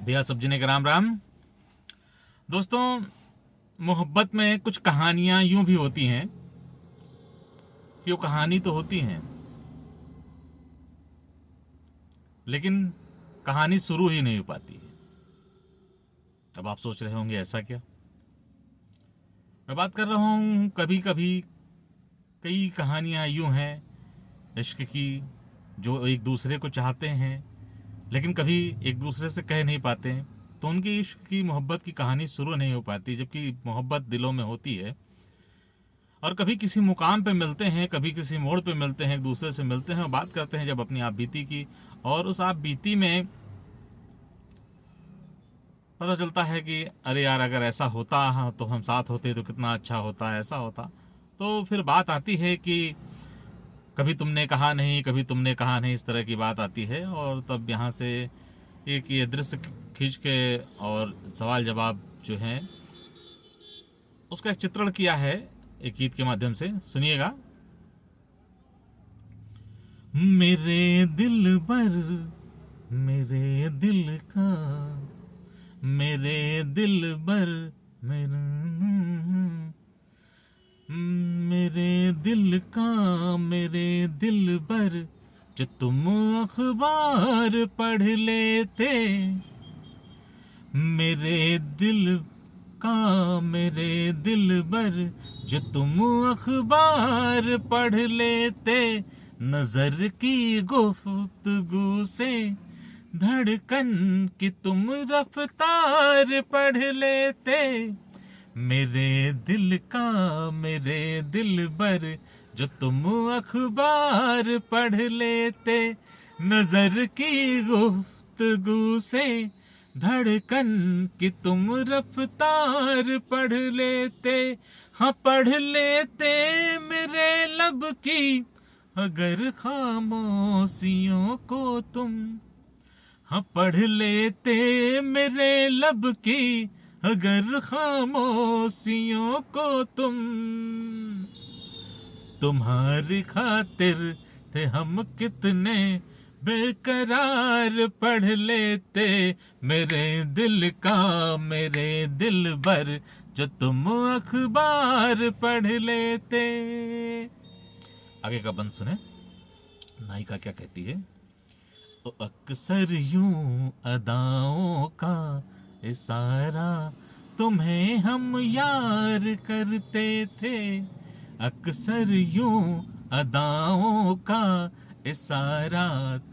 भैया सब जने का राम राम। दोस्तों, मोहब्बत में कुछ कहानियां यूं भी होती हैं कि वो कहानी तो होती हैं, लेकिन कहानी शुरू ही नहीं हो पाती है। अब आप सोच रहे होंगे ऐसा क्या। मैं बात कर रहा हूं, कभी कभी कई कहानियां यूं हैं इश्क की, जो एक दूसरे को चाहते हैं लेकिन कभी एक दूसरे से कह नहीं पाते हैं, तो उनकी इश्क की मोहब्बत की कहानी शुरू नहीं हो पाती, जबकि मोहब्बत दिलों में होती है। और कभी किसी मुकाम पे मिलते हैं, कभी किसी मोड़ पे मिलते हैं, एक दूसरे से मिलते हैं और बात करते हैं जब अपनी आप बीती की। और उस आप बीती में पता चलता है कि अरे यार, अगर ऐसा होता तो हम साथ होते तो कितना अच्छा होता, ऐसा होता। तो फिर बात आती है कि कभी तुमने कहा नहीं, कभी तुमने कहा नहीं, इस तरह की बात आती है। और तब यहाँ से एक ये दृश्य खींच के और सवाल जवाब जो है उसका एक चित्रण किया है एक गीत के माध्यम से। सुनिएगा। मेरे दिल बर, मेरे दिल का, मेरे दिल बर, मेरे दिल का, मेरे दिल बर, जो तुम अखबार पढ़ लेते। मेरे दिल का, मेरे दिल बर, जो तुम अखबार पढ़ लेते। नजर की गुफ्तगू से धड़कन की तुम रफ्तार पढ़ लेते। मेरे दिल का, मेरे दिल बर, जो तुम अखबार पढ़ लेते। नजर की गुफ्तगू से धड़कन की तुम रफ्तार पढ़ लेते। हाँ, पढ़ लेते मेरे लब की अगर खामोशियों को तुम। हाँ, पढ़ लेते मेरे लब की अगर खामोशियों को तुम। तुम्हारी खातिर थे हम कितने बेकरार पढ़ लेते। मेरे दिल का, मेरे दिल भर, जो तुम अखबार पढ़ लेते। आगे का बंद सुने, नायिका क्या कहती है। तो अक्सर यूं अदाओं का इशारा तुम्हें हम यार करते थे। अक्सर यूं अदाओं का इशारा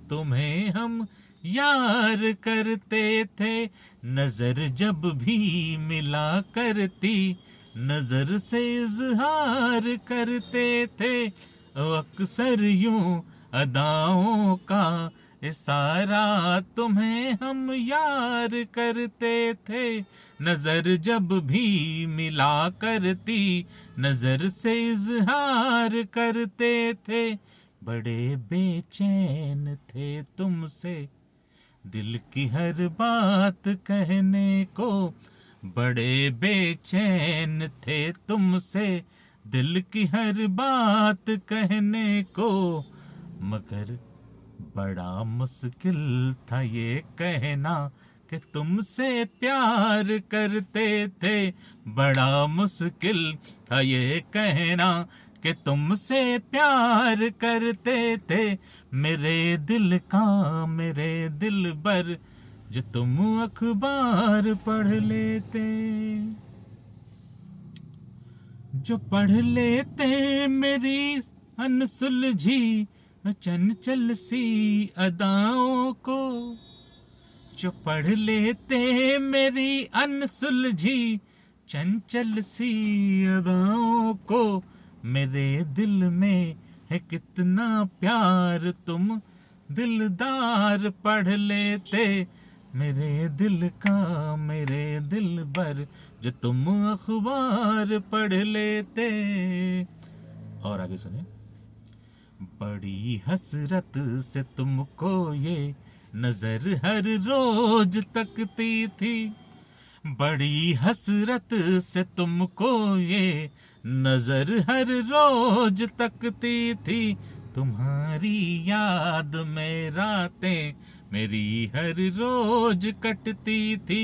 तुम्हें हम यार करते थे। नजर जब भी मिला करती, नजर से इजहार करते थे। अक्सर यूं अदाओं का इशारा तुम्हें हम यार करते थे। नजर जब भी मिला करती, नजर से इजहार करते थे। बड़े बेचैन थे तुमसे दिल की हर बात कहने को। बड़े बेचैन थे तुमसे दिल की हर बात कहने को। मगर बड़ा मुश्किल था ये कहना कि तुमसे प्यार करते थे। बड़ा मुश्किल था ये कहना कि तुमसे प्यार करते थे। मेरे दिल का, मेरे दिल भर, जो तुम अखबार पढ़ लेते। जो पढ़ लेते मेरी अनसुलझी चंचल सी अदाओं को। जो पढ़ लेते मेरी अनसुलझी चंचल सी अदाओं को। मेरे दिल में है कितना प्यार तुम दिलदार पढ़ लेते। मेरे दिल का, मेरे दिल भर, जो तुम अखबार पढ़ लेते। और आगे सुनिए। बड़ी हसरत से तुमको ये नजर हर रोज तकती थी। बड़ी हसरत से तुमको ये नजर हर रोज तकती थी। तुम्हारी याद में रातें मेरी हर रोज कटती थी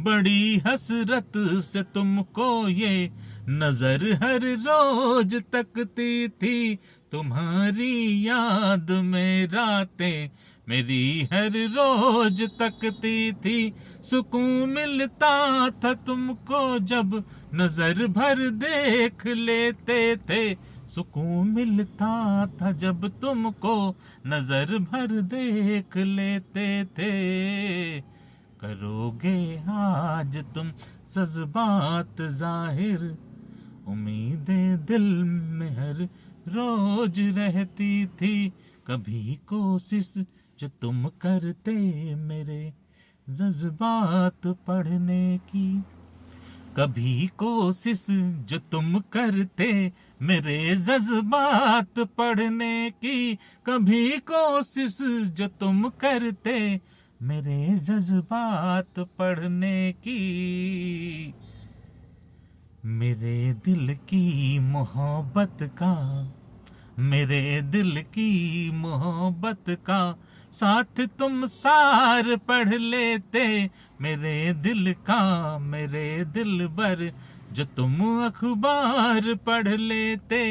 बड़ी हसरत से तुमको ये नजर हर रोज तकती थी तुम्हारी याद में रातें मेरी हर रोज तकती थी सुकून मिलता था तुमको जब नजर भर देख लेते थे सुकून मिलता था जब तुमको नजर भर देख लेते थे करोगे आज तुम जज्बात जाहिर उम्मीदें दिल में हर रोज रहती थी कभी कोशिश जो तुम करते मेरे जज्बात पढ़ने की कभी कोशिश जो तुम करते मेरे जज्बात पढ़ने की कभी कोशिश जो तुम करते मेरे जज्बात पढ़ने की मेरे दिल की मोहब्बत का मेरे दिल की मोहब्बत का साथ तुम सार पढ़ लेते मेरे दिल का मेरे दिल भर जो तुम अखबार पढ़ लेते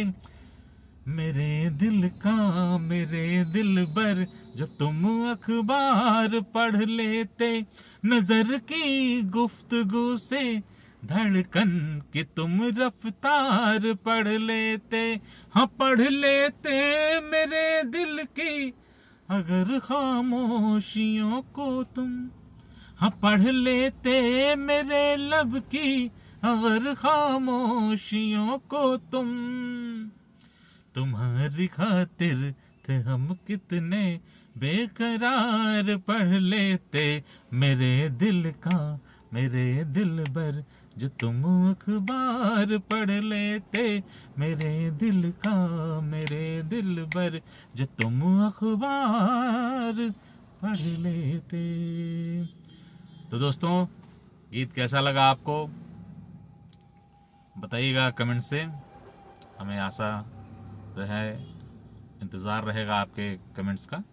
मेरे दिल का मेरे दिल भर जो तुम अखबार पढ़ लेते नजर की गुफ्तगू से धड़कन की तुम रफ्तार पढ़ लेते हाँ पढ़ लेते मेरे दिल की अगर खामोशियों को तुम हाँ पढ़ लेते मेरे लब की अगर खामोशियों को तुम तुम्हारी खातिर थे हम कितने बेकरार पढ़ लेते मेरे दिल का मेरे दिल भर जो तुम अखबार पढ़ लेते मेरे दिल का मेरे दिल भर जो तुम अखबार पढ़ लेते। तो दोस्तों गीत कैसा लगा आपको बताइएगा कमेंट से हमें आशा रहे इंतज़ार रहेगा आपके कमेंट्स का।